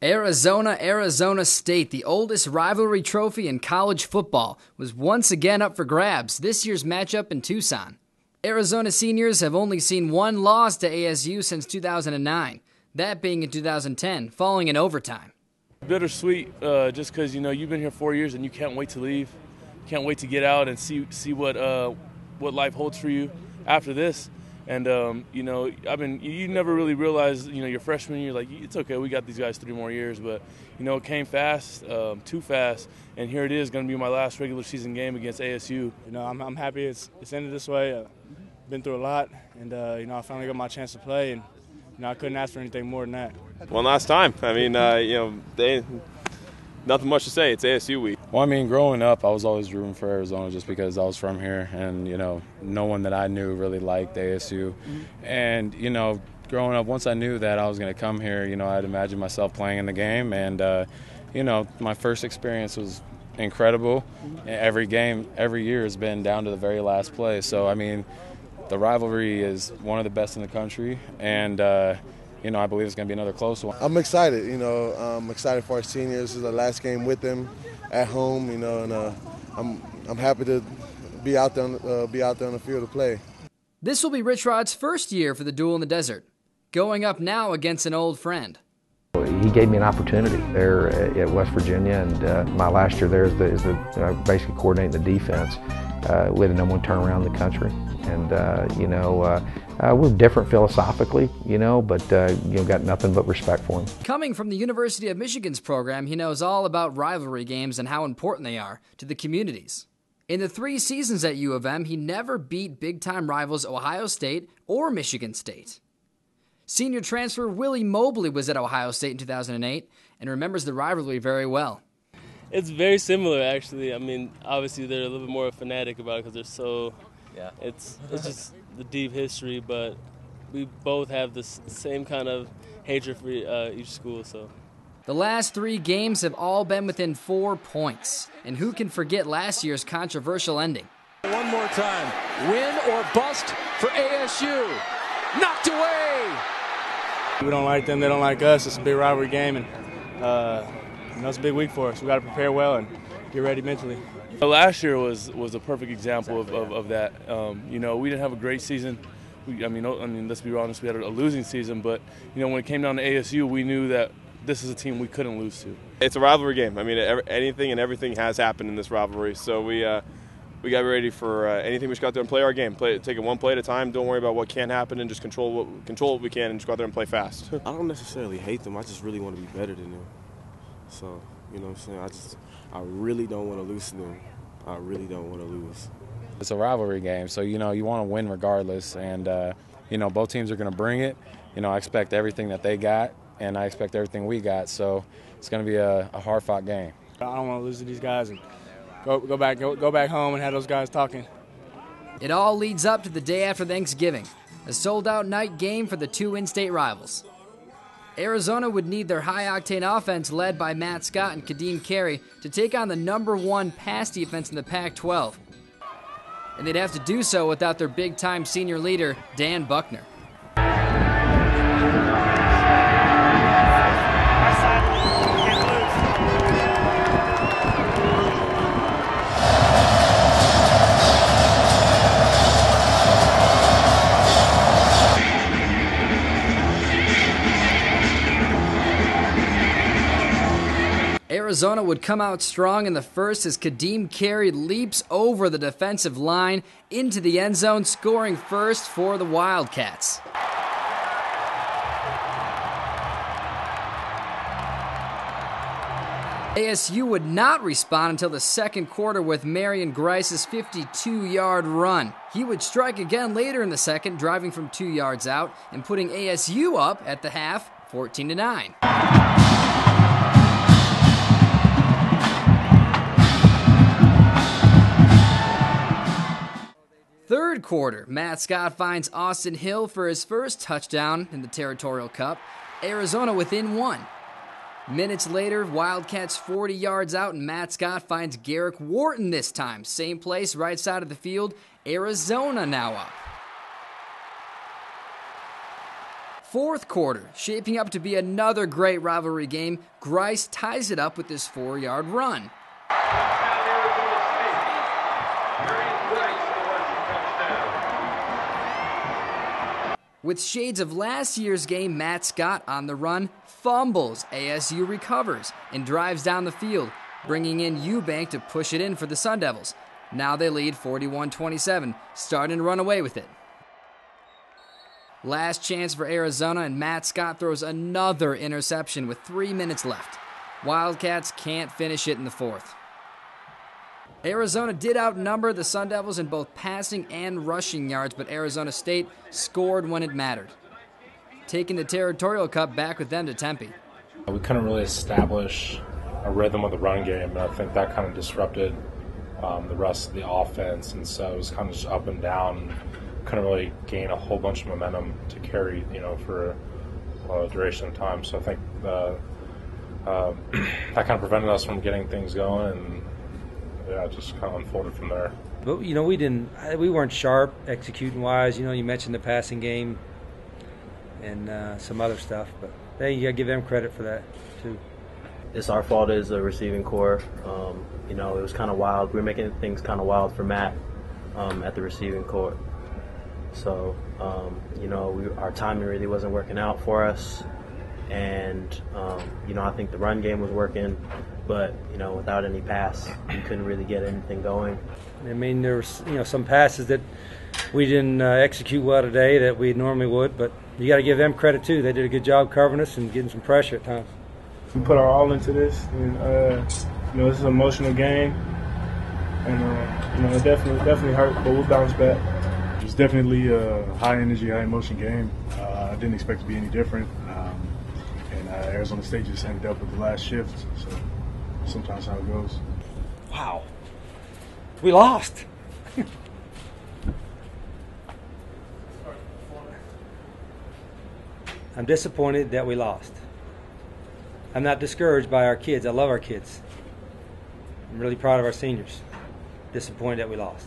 Arizona State, the oldest rivalry trophy in college football, was once again up for grabs this year's matchup in Tucson. Arizona seniors have only seen one loss to ASU since 2009, that being in 2010, falling in overtime. Bittersweet, just because you've been here 4 years and you can't wait to leave, can't wait to get out and see what life holds for you after this. And you never really realize, your freshman year, like, it's okay, we got these guys 3 more years, but it came fast, too fast, and here it is, going to be my last regular season game against ASU. I'm happy it's ended this way. Been through a lot, and I finally got my chance to play, and I couldn't ask for anything more than that. One last time. I mean, nothing much to say. It's ASU week. Well, I mean, growing up, I was always rooting for Arizona just because I was from here, and no one that I knew really liked ASU. And growing up, once I knew that I was going to come here, I'd imagine myself playing in the game, and my first experience was incredible. Every game, every year has been down to the very last play. So I mean, the rivalry is one of the best in the country, and I believe it's going to be another close one. I'm excited. I'm excited for our seniors. This is the last game with them at home. And I'm happy to be out there on the field to play. This will be Rich Rod's first year for the Duel in the Desert, going up now against an old friend. He gave me an opportunity there at West Virginia, and my last year there is basically coordinating the defense. We had the #1 turnaround in the country, and we're different philosophically, but got nothing but respect for him. Coming from the University of Michigan's program, he knows all about rivalry games and how important they are to the communities. In the 3 seasons at U of M, he never beat big-time rivals Ohio State or Michigan State. Senior transfer Willie Mobley was at Ohio State in 2008 and remembers the rivalry very well. It's very similar, actually. I mean, obviously they're a little bit more fanatic about it because they're so. Yeah. It's just the deep history, but we both have the same kind of hatred for each school. So. The last 3 games have all been within 4 points, and who can forget last year's controversial ending? One more time, win or bust for ASU. Knocked away. We don't like them; they don't like us. It's a big rivalry game, and it's a big week for us. We got to prepare well and get ready mentally. Last year was a perfect example of that. We didn't have a great season. Let's be honest, we had a losing season. But when it came down to ASU, we knew that this is a team we couldn't lose to. It's a rivalry game. I mean, anything and everything has happened in this rivalry. So we got ready for anything. We just got out there and play our game. Take it one play at a time. Don't worry about what can happen, and just control what we can, and just go out there and play fast. I don't necessarily hate them. I just really want to be better than them. So, what I'm saying? I really don't want to lose to them. I really don't want to lose. It's a rivalry game, so you want to win regardless, and both teams are going to bring it. I expect everything that they got, and I expect everything we got. So it's going to be a hard-fought game. I don't want to lose to these guys and go back home and have those guys talking. It all leads up to the day after Thanksgiving, a sold-out night game for the 2 in-state rivals. Arizona would need their high-octane offense led by Matt Scott and Kadeem Carey to take on the #1 pass defense in the Pac-12. And they'd have to do so without their big-time senior leader, Dan Buckner. Arizona would come out strong in the first as Kadeem Carey leaps over the defensive line into the end zone, scoring first for the Wildcats. ASU would not respond until the second quarter with Marion Grice's 52-yard run. He would strike again later in the second, driving from 2 yards out and putting ASU up at the half, 14-9. Third quarter, Matt Scott finds Austin Hill for his first touchdown in the Territorial Cup. Arizona within 1. Minutes later, Wildcats 40 yards out, and Matt Scott finds Garrick Wharton this time. Same place, right side of the field. Arizona now up. Fourth quarter, shaping up to be another great rivalry game. Grice ties it up with this 4-yard run. With shades of last year's game, Matt Scott on the run, fumbles, ASU recovers, and drives down the field, bringing in Eubank to push it in for the Sun Devils. Now they lead 41-27, starting to run away with it. Last chance for Arizona, and Matt Scott throws another interception with 3 minutes left. Wildcats can't finish it in the fourth. Arizona did outnumber the Sun Devils in both passing and rushing yards, but Arizona State scored when it mattered, taking the Territorial Cup back with them to Tempe. We couldn't really establish a rhythm of the run game, and I think that kind of disrupted the rest of the offense, and so it was kind of just up and down. Couldn't really gain a whole bunch of momentum to carry, for a duration of time. So I think that kind of prevented us from getting things going, and yeah, it just kind of unfolded from there. But we weren't sharp executing wise. You mentioned the passing game and some other stuff, but you gotta give them credit for that too. It's our fault as a receiving core. It was kind of wild. We were making things kind of wild for Matt at the receiving core. So, our timing really wasn't working out for us. And, I think the run game was working, but, without any pass, we couldn't really get anything going. I mean, there was, some passes that we didn't execute well today that we normally would, but you got to give them credit too. They did a good job covering us and getting some pressure at times. We put our all into this, and this is an emotional game, and it definitely hurt, but we'll bounce back. It was definitely a high energy, high emotion game. I didn't expect it to be any different, and Arizona State just ended up with the last shift, so sometimes how it goes. Wow, we lost. I'm disappointed that we lost. I'm not discouraged by our kids. I love our kids. I'm really proud of our seniors. Disappointed that we lost.